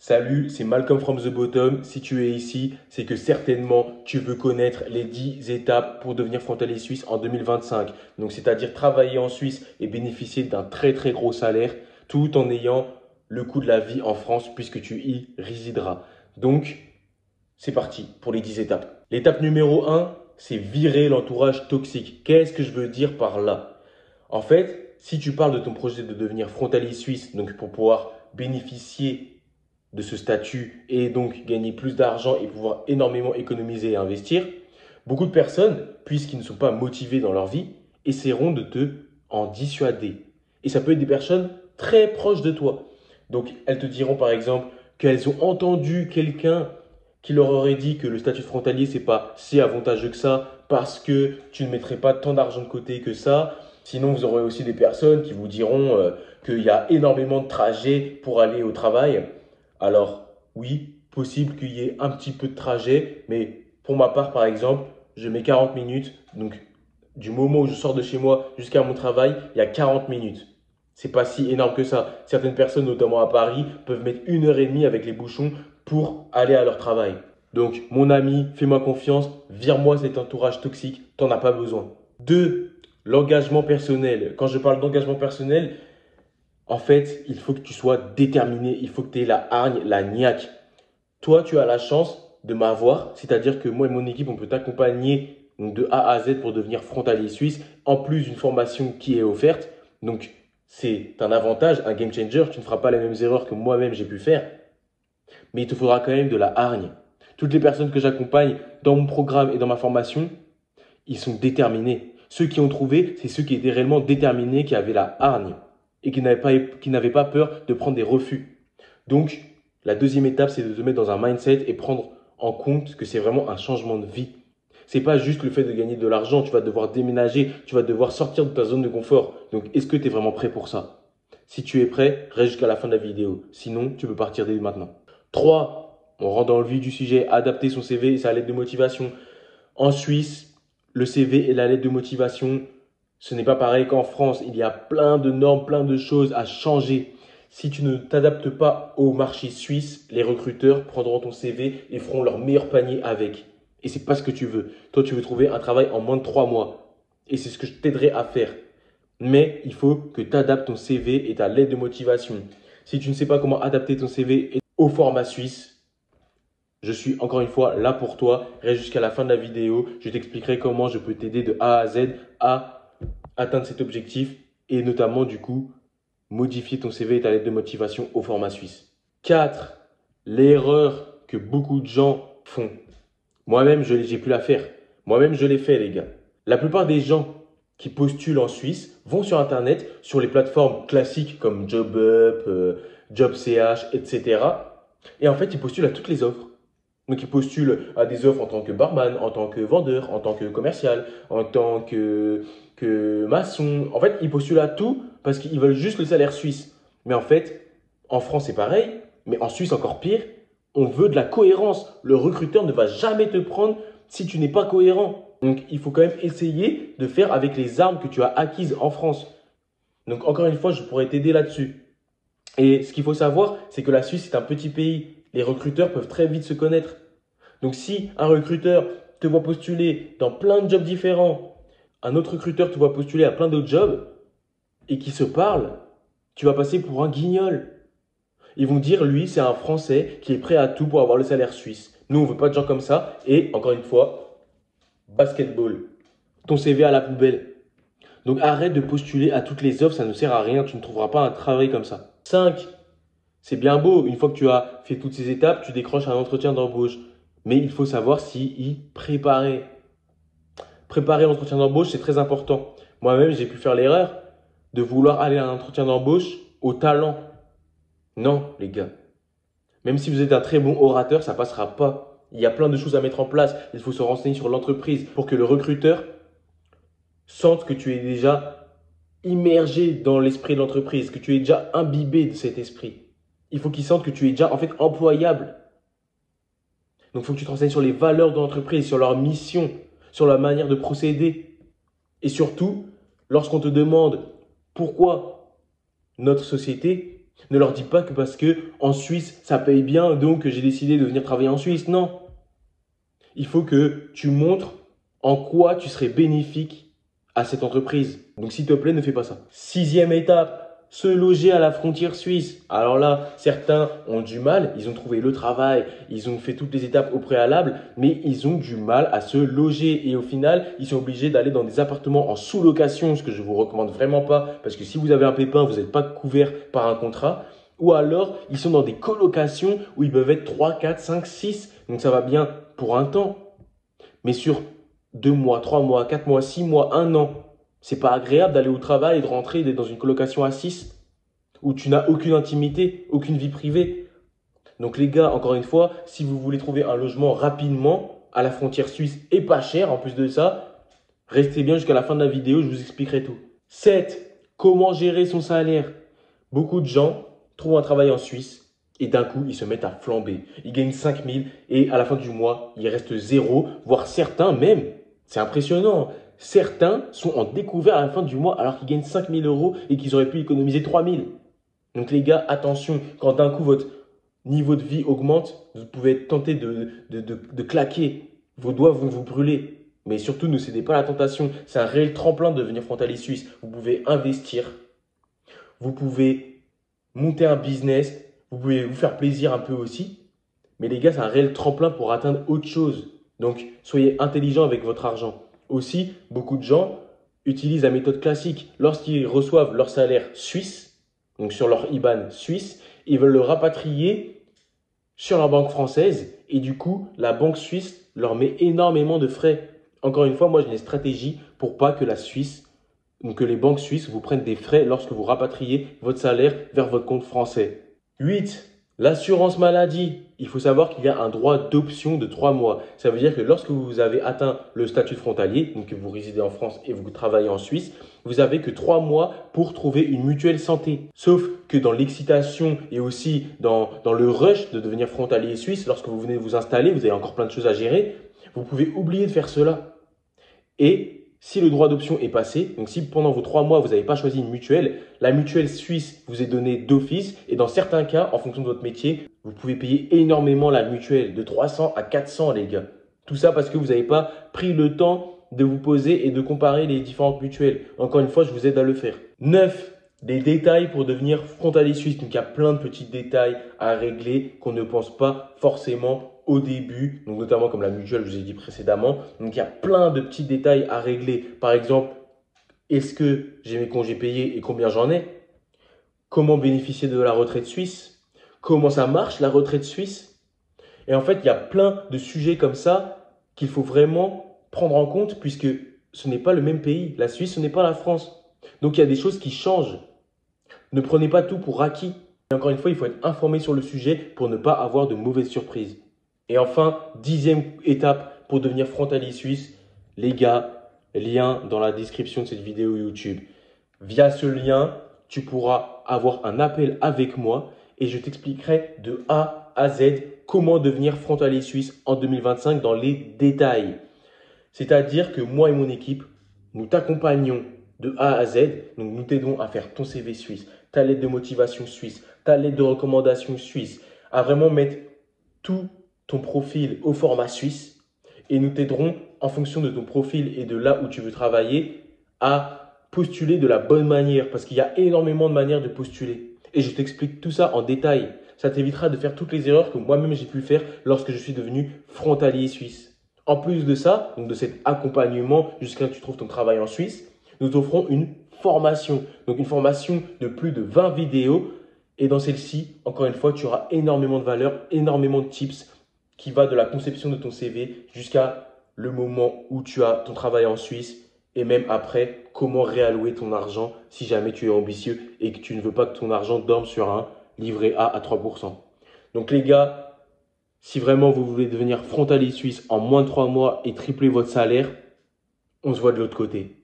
Salut, c'est Malcolm from the bottom. Si tu es ici, c'est que certainement tu veux connaître les 10 étapes pour devenir frontalier suisse en 2025. Donc, c'est-à-dire travailler en Suisse et bénéficier d'un très très gros salaire tout en ayant le coût de la vie en France puisque tu y résideras. Donc, c'est parti pour les 10 étapes. L'étape numéro un, c'est virer l'entourage toxique. Qu'est-ce que je veux dire par là? En fait, si tu parles de ton projet de devenir frontalier suisse, donc pour pouvoir bénéficier de ce statut et donc gagner plus d'argent et pouvoir énormément économiser et investir, beaucoup de personnes, puisqu'ils ne sont pas motivés dans leur vie, essaieront de te en dissuader. Et ça peut être des personnes très proches de toi. Donc elles te diront par exemple qu'elles ont entendu quelqu'un qui leur aurait dit que le statut de frontalier c'est pas si avantageux que ça parce que tu ne mettrais pas tant d'argent de côté que ça. Sinon, vous aurez aussi des personnes qui vous diront qu'il y a énormément de trajets pour aller au travail. Alors, oui, possible qu'il y ait un petit peu de trajet, mais pour ma part, par exemple, je mets 40 minutes. Donc, du moment où je sors de chez moi jusqu'à mon travail, il y a 40 minutes. C'est pas si énorme que ça. Certaines personnes, notamment à Paris, peuvent mettre 1 heure et demie avec les bouchons pour aller à leur travail. Donc, mon ami, fais-moi confiance, vire-moi cet entourage toxique, t'en as pas besoin. 2, l'engagement personnel. Quand je parle d'engagement personnel, en fait, il faut que tu sois déterminé, il faut que tu aies la hargne, la niaque. Toi, tu as la chance de m'avoir, c'est-à-dire que moi et mon équipe, on peut t'accompagner de A à Z pour devenir frontalier suisse, en plus d'une formation qui est offerte. Donc, c'est un avantage, un game changer. Tu ne feras pas les mêmes erreurs que moi-même j'ai pu faire, mais il te faudra quand même de la hargne. Toutes les personnes que j'accompagne dans mon programme et dans ma formation, ils sont déterminés. Ceux qui ont trouvé, c'est ceux qui étaient réellement déterminés, qui avaient la hargne et qui n'avaient pas peur de prendre des refus. Donc, la deuxième étape, c'est de te mettre dans un mindset et prendre en compte que c'est vraiment un changement de vie. C'est pas juste le fait de gagner de l'argent, tu vas devoir déménager, tu vas devoir sortir de ta zone de confort. Donc, est-ce que tu es vraiment prêt pour ça? Si tu es prêt, reste jusqu'à la fin de la vidéo. Sinon, tu peux partir dès maintenant. 3. On rentre dans le vif du sujet, adapter son CV et sa lettre de motivation. En Suisse, le CV et la lettre de motivation, ce n'est pas pareil qu'en France. Il y a plein de normes, plein de choses à changer. Si tu ne t'adaptes pas au marché suisse, les recruteurs prendront ton CV et feront leur meilleur panier avec. Et c'est pas ce que tu veux. Toi, tu veux trouver un travail en moins de 3 mois. Et c'est ce que je t'aiderai à faire. Mais il faut que tu adaptes ton CV et ta lettre de motivation. Si tu ne sais pas comment adapter ton CV au format suisse, je suis encore une fois là pour toi. Reste jusqu'à la fin de la vidéo. Je t'expliquerai comment je peux t'aider de A à Z à atteindre cet objectif et notamment du coup modifier ton CV et ta lettre de motivation au format suisse. 4. L'erreur que beaucoup de gens font. Moi-même, j'ai pu la faire. Moi-même, je l'ai fait, les gars. La plupart des gens qui postulent en Suisse vont sur Internet, sur les plateformes classiques comme JobUp, JobCH, etc. Et en fait, ils postulent à toutes les offres. Donc, ils postulent à des offres en tant que barman, en tant que vendeur, en tant que commercial, en tant que maçon. En fait, ils postulent à tout parce qu'ils veulent juste le salaire suisse. Mais en fait, en France, c'est pareil, mais en Suisse, encore pire, on veut de la cohérence. Le recruteur ne va jamais te prendre si tu n'es pas cohérent. Donc, il faut quand même essayer de faire avec les armes que tu as acquises en France. Donc, encore une fois, je pourrais t'aider là-dessus. Et ce qu'il faut savoir, c'est que la Suisse est un petit pays. Les recruteurs peuvent très vite se connaître. Donc si un recruteur te voit postuler dans plein de jobs différents, un autre recruteur te voit postuler à plein d'autres jobs et qui se parlent, tu vas passer pour un guignol. Ils vont dire, lui, c'est un Français qui est prêt à tout pour avoir le salaire suisse. Nous, on veut pas de gens comme ça. Et encore une fois, basketball. Ton CV à la poubelle. Donc arrête de postuler à toutes les offres, ça ne sert à rien, tu ne trouveras pas un travail comme ça. 5. C'est bien beau, une fois que tu as fait toutes ces étapes, tu décroches un entretien d'embauche. Mais il faut savoir s'y préparer. Préparer l'entretien d'embauche, c'est très important. Moi-même, j'ai pu faire l'erreur de vouloir aller à un entretien d'embauche au talent. Non, les gars. Même si vous êtes un très bon orateur, ça ne passera pas. Il y a plein de choses à mettre en place. Il faut se renseigner sur l'entreprise pour que le recruteur sente que tu es déjà immergé dans l'esprit de l'entreprise, que tu es déjà imbibé de cet esprit. Il faut qu'il sente que tu es déjà en fait employable. Donc, il faut que tu te renseignes sur les valeurs de l'entreprise, sur leur mission, sur la manière de procéder. Et surtout, lorsqu'on te demande pourquoi notre société, Ne leur dis pas que parce que en Suisse, ça paye bien, donc j'ai décidé de venir travailler en Suisse. Non. Il faut que tu montres en quoi tu serais bénéfique à cette entreprise. Donc, s'il te plaît, ne fais pas ça. Sixième étape, se loger à la frontière suisse. Alors là, certains ont du mal, ils ont trouvé le travail, ils ont fait toutes les étapes au préalable, mais ils ont du mal à se loger. Et au final, ils sont obligés d'aller dans des appartements en sous-location, ce que je ne vous recommande vraiment pas, parce que si vous avez un pépin, vous n'êtes pas couvert par un contrat. Ou alors, ils sont dans des colocations où ils peuvent être 3, 4, 5, 6. Donc, ça va bien pour un temps. Mais sur 2 mois, 3 mois, 4 mois, 6 mois, 1 an, c'est pas agréable d'aller au travail et de rentrer et d'être dans une colocation à 6 où tu n'as aucune intimité, aucune vie privée. Donc les gars, encore une fois, si vous voulez trouver un logement rapidement à la frontière suisse et pas cher en plus de ça, restez bien jusqu'à la fin de la vidéo, je vous expliquerai tout. 7. Comment gérer son salaire? Beaucoup de gens trouvent un travail en Suisse et d'un coup, ils se mettent à flamber. Ils gagnent 5 000 et à la fin du mois, il reste 0, voire certains même. C'est impressionnant. Certains sont en découvert à la fin du mois alors qu'ils gagnent 5 000 euros et qu'ils auraient pu économiser 3 000. Donc les gars, attention, quand d'un coup votre niveau de vie augmente, vous pouvez être tenté de claquer. Vos doigts vont vous brûler. Mais surtout, ne cédez pas à la tentation. C'est un réel tremplin de devenir frontalier suisse. Vous pouvez investir, vous pouvez monter un business, vous pouvez vous faire plaisir un peu aussi. Mais les gars, c'est un réel tremplin pour atteindre autre chose. Donc, soyez intelligents avec votre argent. Aussi, beaucoup de gens utilisent la méthode classique. Lorsqu'ils reçoivent leur salaire suisse, donc sur leur IBAN suisse, ils veulent le rapatrier sur leur banque française. Et du coup, la banque suisse leur met énormément de frais. Encore une fois, moi, j'ai une stratégie pour pas que la Suisse, donc que les banques suisses vous prennent des frais lorsque vous rapatriez votre salaire vers votre compte français. 8. L'assurance maladie. Il faut savoir qu'il y a un droit d'option de 3 mois. Ça veut dire que lorsque vous avez atteint le statut de frontalier, donc que vous résidez en France et vous travaillez en Suisse, vous avez que 3 mois pour trouver une mutuelle santé. Sauf que dans l'excitation et aussi dans le rush de devenir frontalier suisse, lorsque vous venez de vous installer, vous avez encore plein de choses à gérer, vous pouvez oublier de faire cela. Et si le droit d'option est passé, donc si pendant vos 3 mois, vous n'avez pas choisi une mutuelle, la mutuelle suisse vous est donnée d'office et dans certains cas, en fonction de votre métier, vous pouvez payer énormément la mutuelle, de 300 à 400 les gars. Tout ça parce que vous n'avez pas pris le temps de vous poser et de comparer les différentes mutuelles. Encore une fois, je vous aide à le faire. 9. Des détails pour devenir frontalier suisse. Donc il y a plein de petits détails à régler qu'on ne pense pas forcément au début, donc notamment comme la mutuelle, je vous ai dit précédemment. Donc, il y a plein de petits détails à régler. Par exemple, est-ce que j'ai mes congés payés et combien j'en ai? Comment bénéficier de la retraite suisse? Comment ça marche, la retraite suisse? Et en fait, il y a plein de sujets comme ça qu'il faut vraiment prendre en compte puisque ce n'est pas le même pays. La Suisse, ce n'est pas la France. Donc, il y a des choses qui changent. Ne prenez pas tout pour acquis. Et encore une fois, il faut être informé sur le sujet pour ne pas avoir de mauvaises surprises. Et enfin, 10e étape pour devenir frontalier suisse, les gars, lien dans la description de cette vidéo YouTube. Via ce lien, tu pourras avoir un appel avec moi et je t'expliquerai de A à Z comment devenir frontalier suisse en 2025 dans les détails. C'est-à-dire que moi et mon équipe, nous t'accompagnons de A à Z. Donc, nous t'aidons à faire ton CV suisse, ta lettre de motivation suisse, ta lettre de recommandation suisse, à vraiment mettre tout ton profil au format suisse et nous t'aiderons en fonction de ton profil et de là où tu veux travailler à postuler de la bonne manière parce qu'il y a énormément de manières de postuler. Et je t'explique tout ça en détail. Ça t'évitera de faire toutes les erreurs que moi-même j'ai pu faire lorsque je suis devenu frontalier suisse. En plus de ça, donc de cet accompagnement jusqu'à ce que tu trouves ton travail en Suisse, nous t'offrons une formation. Donc une formation de plus de 20 vidéos. Et dans celle-ci, encore une fois, tu auras énormément de valeur, énormément de tips qui va de la conception de ton CV jusqu'à le moment où tu as ton travail en Suisse et même après, comment réallouer ton argent si jamais tu es ambitieux et que tu ne veux pas que ton argent dorme sur un livret A à 3%. Donc les gars, si vraiment vous voulez devenir frontalier suisse en moins de 3 mois et tripler votre salaire, on se voit de l'autre côté.